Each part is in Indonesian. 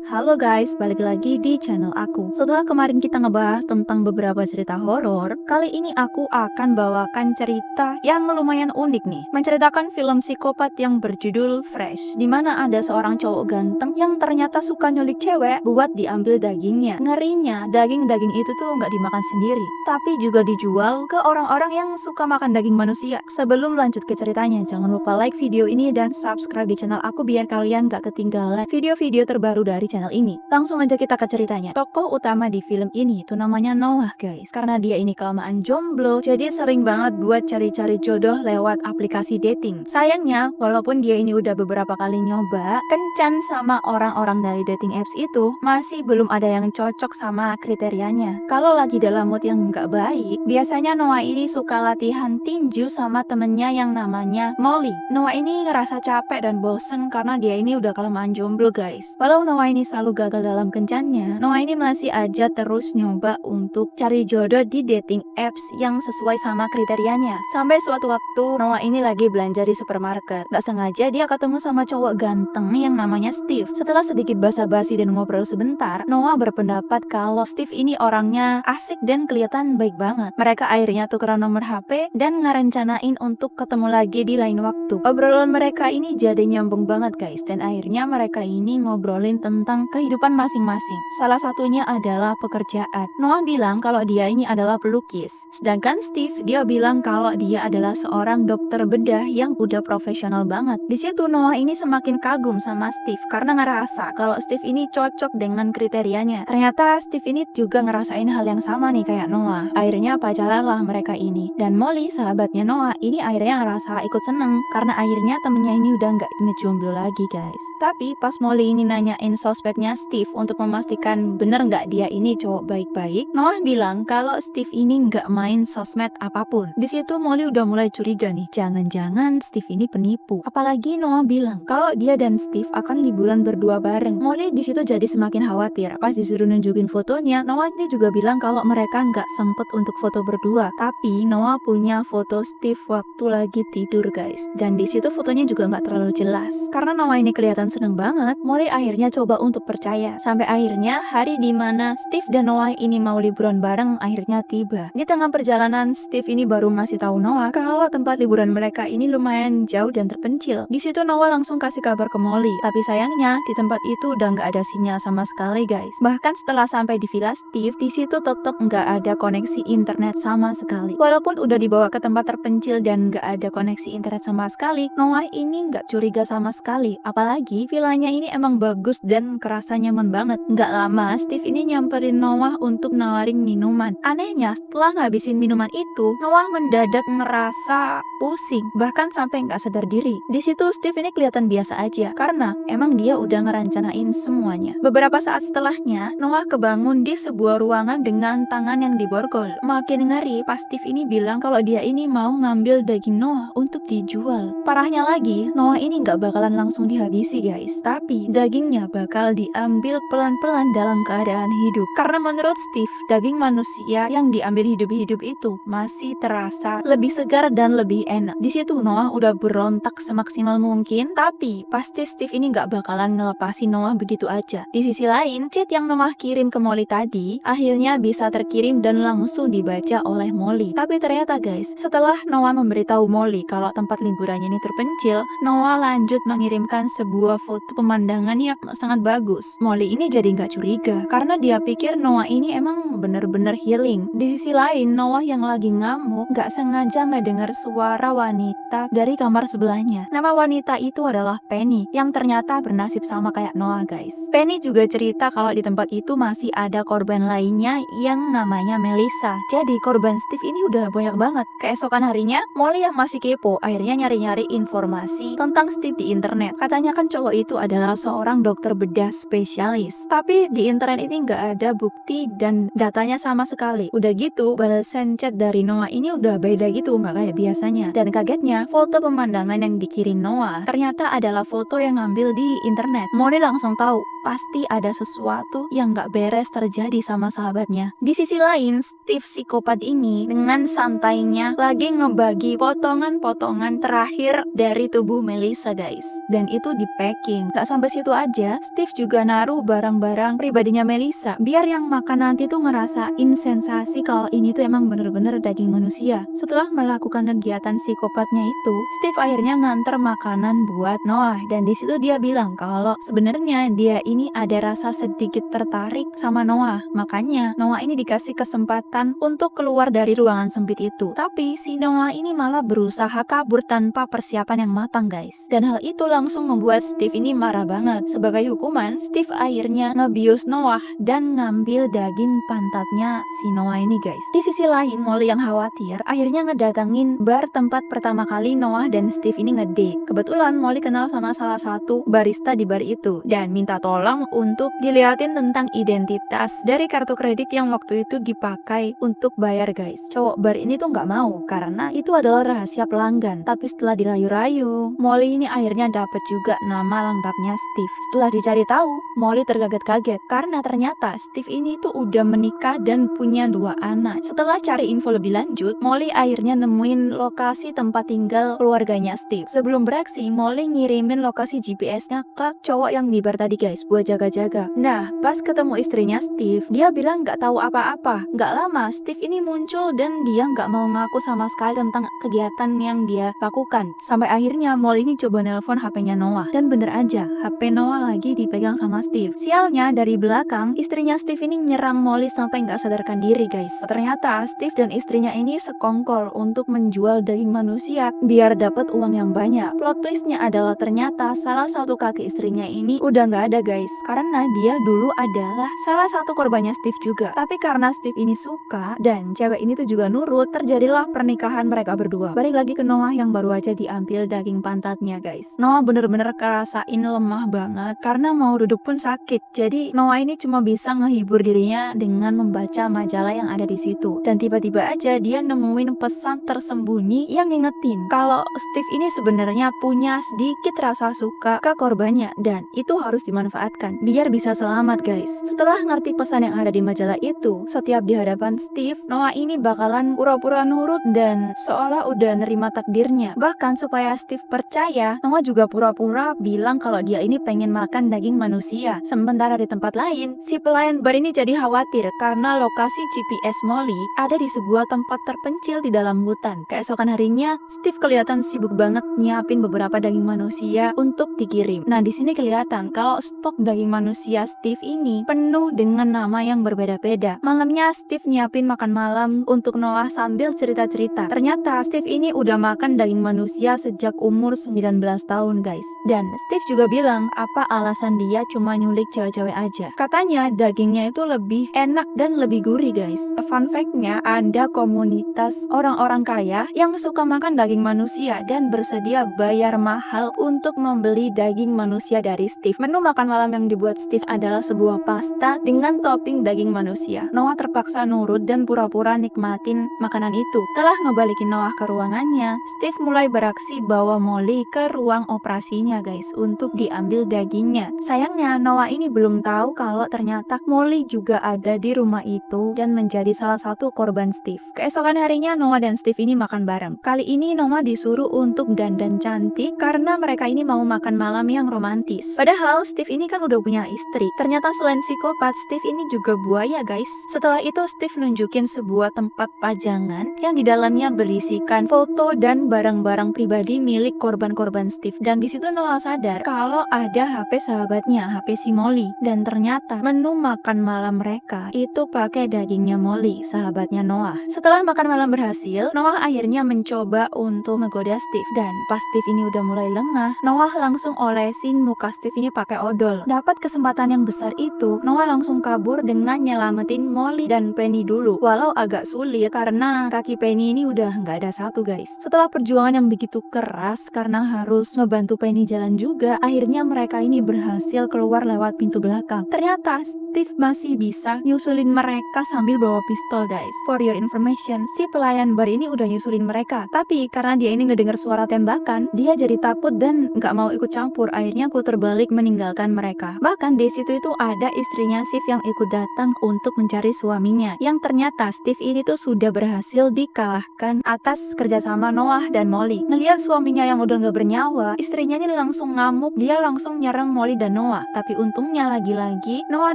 Halo guys, balik lagi di channel aku. Setelah kemarin kita ngebahas tentang beberapa cerita horor, kali ini aku akan bawakan cerita yang lumayan unik nih. Menceritakan film psikopat yang berjudul Fresh, di mana ada seorang cowok ganteng yang ternyata suka nyulik cewek buat diambil dagingnya. Ngerinya, daging-daging itu tuh nggak dimakan sendiri, tapi juga dijual ke orang-orang yang suka makan daging manusia. Sebelum lanjut ke ceritanya, jangan lupa like video ini dan subscribe di channel aku biar kalian gak ketinggalan video-video terbaru dari channel ini. Langsung aja kita ke ceritanya. Tokoh utama di film ini tuh namanya Noah guys. Karena dia ini kelamaan jomblo, jadi sering banget buat cari-cari jodoh lewat aplikasi dating. Sayangnya, walaupun dia ini udah beberapa kali nyoba kencan sama orang-orang dari dating apps itu, masih belum ada yang cocok sama kriterianya. Kalau lagi dalam mood yang nggak baik, biasanya Noah ini suka latihan tinju sama temennya yang namanya Molly. Noah ini ngerasa capek dan bosen karena dia ini udah kelamaan jomblo guys. Walau Noah ini selalu gagal dalam kencannya, Noah ini masih aja terus nyoba untuk cari jodoh di dating apps yang sesuai sama kriterianya. Sampai suatu waktu Noah ini lagi belanja di supermarket. Gak sengaja dia ketemu sama cowok ganteng yang namanya Steve. Setelah sedikit basa-basi dan ngobrol sebentar, Noah berpendapat kalau Steve ini orangnya asik dan kelihatan baik banget. Mereka akhirnya tukeran nomor HP dan ngerencanain untuk ketemu lagi di lain waktu. Obrolan mereka ini jadi nyambung banget guys, dan akhirnya mereka ini ngobrolin tentang kehidupan masing-masing. Salah satunya adalah pekerjaan. Noah bilang kalau dia ini adalah pelukis, sedangkan Steve dia bilang kalau dia adalah seorang dokter bedah yang udah profesional banget. Di situ Noah ini semakin kagum sama Steve karena ngerasa kalau Steve ini cocok dengan kriterianya. Ternyata Steve ini juga ngerasain hal yang sama nih kayak Noah. Akhirnya pacaran lah mereka ini. Dan Molly, sahabatnya Noah, ini akhirnya ngerasa ikut seneng karena akhirnya temennya ini udah nggak ngejomblo lagi guys. Tapi pas Molly ini nanyain sosmednya Steve untuk memastikan bener nggak dia ini cowok baik-baik, Noah bilang kalau Steve ini nggak main sosmed apapun. Di situ Molly udah mulai curiga nih, jangan-jangan Steve ini penipu. Apalagi Noah bilang kalau dia dan Steve akan liburan berdua bareng. Molly di situ jadi semakin khawatir. Pas disuruh nunjukin fotonya, Noah ini juga bilang kalau mereka nggak sempet untuk foto berdua. Tapi Noah punya foto Steve waktu lagi tidur guys. Dan di situ fotonya juga nggak terlalu jelas. Karena Noah ini kelihatan seneng banget, Molly akhirnya coba untuk percaya. Sampai akhirnya hari dimana Steve dan Noah ini mau liburan bareng akhirnya tiba. Di tengah perjalanan, Steve ini baru ngasih tahu Noah kalau tempat liburan mereka ini lumayan jauh dan terpencil. Di situ Noah langsung kasih kabar ke Molly. Tapi sayangnya di tempat itu udah nggak ada sinyal sama sekali guys. Bahkan setelah sampai di villa Steve, di situ tetap nggak ada koneksi internet sama sekali. Walaupun udah dibawa ke tempat terpencil dan nggak ada koneksi internet sama sekali, Noah ini nggak curiga sama sekali. Apalagi villanya ini emang bagus dan kerasa nyaman banget. Nggak lama, Steve ini nyamperin Noah untuk nawarin minuman. Anehnya, setelah ngabisin minuman itu, Noah mendadak ngerasa pusing, bahkan sampai nggak sadar diri. Di situ Steve ini kelihatan biasa aja, karena emang dia udah ngerencanain semuanya. Beberapa saat setelahnya, Noah kebangun di sebuah ruangan dengan tangan yang diborgol. Makin ngeri pas Steve ini bilang kalau dia ini mau ngambil daging Noah untuk dijual. Parahnya lagi, Noah ini nggak bakalan langsung dihabisi guys, tapi dagingnya bakal diambil pelan-pelan dalam keadaan hidup. Karena menurut Steve, daging manusia yang diambil hidup-hidup itu masih terasa lebih segar dan lebih enak. Di situ Noah udah berontak semaksimal mungkin, tapi pasti Steve ini nggak bakalan ngelepasin Noah begitu aja. Di sisi lain, chat yang Noah kirim ke Molly tadi akhirnya bisa terkirim dan langsung dibaca oleh Molly. Tapi ternyata guys, setelah Noah memberitahu Molly kalau tempat liburannya ini terpencil, Noah lanjut mengirimkan sebuah foto pemandangan yang sangat bagus. Molly ini jadi nggak curiga karena dia pikir Noah ini emang bener-bener healing. Di sisi lain, Noah yang lagi ngamuk nggak sengaja ngedengar suara wanita dari kamar sebelahnya. Nama wanita itu adalah Penny, yang ternyata bernasib sama kayak Noah guys. Penny juga cerita kalau di tempat itu masih ada korban lainnya yang namanya Melissa. Jadi korban Steve ini udah banyak banget. Keesokan harinya, Molly yang masih kepo akhirnya nyari-nyari informasi tentang Steve di internet. Katanya kan cowok itu adalah seorang dokter bedah spesialis. Tapi di internet ini nggak ada bukti dan datanya sama sekali. Udah gitu, balasan chat dari Noah ini udah beda gitu, nggak kayak biasanya. Dan kagetnya, foto pemandangan yang dikirim Noah ternyata adalah foto yang ngambil di internet. Molly langsung tahu, pasti ada sesuatu yang nggak beres terjadi sama sahabatnya. Di sisi lain, Steve psikopat ini dengan santainya lagi ngebagi potongan-potongan terakhir dari tubuh Melissa guys. Dan itu di packing. Gak sampai situ aja, Steve Steve juga naruh barang-barang pribadinya Melissa biar yang makan nanti tuh ngerasain sensasi kalau ini tuh emang bener-bener daging manusia. Setelah melakukan kegiatan psikopatnya itu, Steve akhirnya nganter makanan buat Noah dan di situ dia bilang kalau sebenarnya dia ini ada rasa sedikit tertarik sama Noah. Makanya Noah ini dikasih kesempatan untuk keluar dari ruangan sempit itu. Tapi si Noah ini malah berusaha kabur tanpa persiapan yang matang guys. Dan hal itu langsung membuat Steve ini marah banget. Sebagai hukuman, Steve akhirnya ngebius Noah dan ngambil daging pantatnya si Noah ini guys. Di sisi lain, Molly yang khawatir akhirnya ngedatengin bar tempat pertama kali Noah dan Steve ini ngedate. Kebetulan Molly kenal sama salah satu barista di bar itu dan minta tolong untuk dilihatin tentang identitas dari kartu kredit yang waktu itu dipakai untuk bayar guys. Cowok bar ini tuh nggak mau karena itu adalah rahasia pelanggan. Tapi setelah dirayu-rayu, Molly ini akhirnya dapet juga nama lengkapnya Steve. Setelah dicari tahu, Molly terkaget-kaget karena ternyata Steve ini tuh udah menikah dan punya 2 anak. Setelah cari info lebih lanjut, Molly akhirnya nemuin lokasi tempat tinggal keluarganya Steve. Sebelum beraksi, Molly ngirimin lokasi GPS-nya ke cowok yang di bar tadi guys buat jaga-jaga. Nah, pas ketemu istrinya Steve, dia bilang nggak tahu apa-apa. Nggak lama, Steve ini muncul dan dia nggak mau ngaku sama sekali tentang kegiatan yang dia lakukan. Sampai akhirnya Molly ini coba nelpon HP-nya Noah dan bener aja, HP Noah lagi dipegang sama Steve. Sialnya dari belakang, istrinya Steve ini nyerang Molly sampai nggak sadarkan diri guys. Ternyata Steve dan istrinya ini sekongkol untuk menjual daging manusia biar dapat uang yang banyak. Plot twistnya adalah ternyata salah satu kaki istrinya ini udah nggak ada guys, karena dia dulu adalah salah satu korbannya Steve juga. Tapi karena Steve ini suka dan cewek ini tuh juga nurut, terjadilah pernikahan mereka berdua. Balik lagi ke Noah yang baru aja diambil daging pantatnya guys. Noah bener-bener kerasain lemah banget karena mau duduk pun sakit. Jadi Noah ini cuma bisa ngehibur dirinya dengan membaca majalah yang ada di situ. Dan tiba-tiba aja dia nemuin pesan tersembunyi yang ngingetin kalau Steve ini sebenarnya punya sedikit rasa suka ke korbannya dan itu harus dimanfaatkan biar bisa selamat guys. Setelah ngerti pesan yang ada di majalah itu, setiap di hadapan Steve, Noah ini bakalan pura-pura nurut dan seolah udah nerima takdirnya. Bahkan supaya Steve percaya, Noah juga pura-pura bilang kalau dia ini pengen makan daging manusia. Sementara di tempat lain, si pelayan bar ini jadi khawatir karena lokasi GPS Molly ada di sebuah tempat terpencil di dalam hutan. Keesokan harinya, Steve kelihatan sibuk banget nyiapin beberapa daging manusia untuk dikirim. Nah, di sini kelihatan kalau stok daging manusia Steve ini penuh dengan nama yang berbeda-beda. Malamnya Steve nyiapin makan malam untuk Noah sambil cerita-cerita. Ternyata Steve ini udah makan daging manusia sejak umur 19 tahun guys. Dan Steve juga bilang apa alasan dia cuma nyulik cewek-cewek aja. Katanya dagingnya itu lebih enak dan lebih gurih guys. Fun fact-nya, ada komunitas orang-orang kaya yang suka makan daging manusia dan bersedia bayar mahal untuk membeli daging manusia dari Steve. Menu makan malam yang dibuat Steve adalah sebuah pasta dengan topping daging manusia. Noah terpaksa nurut dan pura-pura nikmatin makanan itu. Setelah ngebalikin Noah ke ruangannya, Steve mulai beraksi bawa Molly ke ruang operasinya guys untuk diambil dagingnya. Sayangnya Noah ini belum tahu kalau ternyata Molly juga ada di rumah itu dan menjadi salah satu korban Steve. Keesokan harinya Noah dan Steve ini makan bareng. Kali ini Noah disuruh untuk dandan cantik karena mereka ini mau makan malam yang romantis. Padahal Steve ini kan udah punya istri. Ternyata selain psikopat, Steve ini juga buaya guys. Setelah itu Steve nunjukin sebuah tempat pajangan yang di dalamnya berisikan foto dan barang-barang pribadi milik korban-korban Steve. Dan di situ Noah sadar kalau ada HP sahabatnya, HP si Molly. Dan ternyata menu makan malam mereka itu pakai dagingnya Molly, sahabatnya Noah. Setelah makan malam berhasil, Noah akhirnya mencoba untuk menggoda Steve. Dan pas Steve ini udah mulai lengah, Noah langsung olesin muka Steve ini pakai odol. Dapat kesempatan yang besar itu, Noah langsung kabur dengan nyelamatin Molly dan Penny dulu. Walau agak sulit karena kaki Penny ini udah nggak ada satu guys. Setelah perjuangan yang begitu keras karena harus ngebantu Penny jalan juga, akhirnya mereka ini berhasil keluar lewat pintu belakang. Ternyata Steve masih bisa nyusulin mereka sambil bawa pistol guys. For your information, si pelayan bar ini udah nyusulin mereka. Tapi karena dia ini ngedenger suara tembakan, dia jadi takut dan nggak mau ikut campur. Akhirnya putar balik meninggalkan mereka. Bahkan di situ itu ada istrinya Steve yang ikut datang untuk mencari suaminya. Yang ternyata Steve ini tuh sudah berhasil dikalahkan atas kerjasama Noah dan Molly. Ngelihat suaminya yang udah nggak bernyawa, istrinya ini langsung ngamuk. Dia langsung nyerang Molly dan Noah. Tapi untungnya lagi-lagi Noah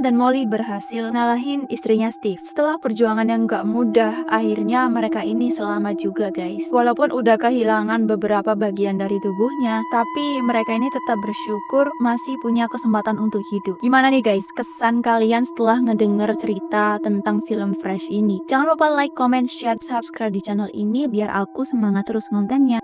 dan Molly berhasil ngalahin istrinya Steve. Setelah perjuangan yang gak mudah, akhirnya mereka ini selamat juga guys. Walaupun udah kehilangan beberapa bagian dari tubuhnya, tapi mereka ini tetap bersyukur masih punya kesempatan untuk hidup. Gimana nih guys, kesan kalian setelah ngedenger cerita tentang film Fresh ini? Jangan lupa like, comment, share, subscribe di channel ini biar aku semangat terus kontennya.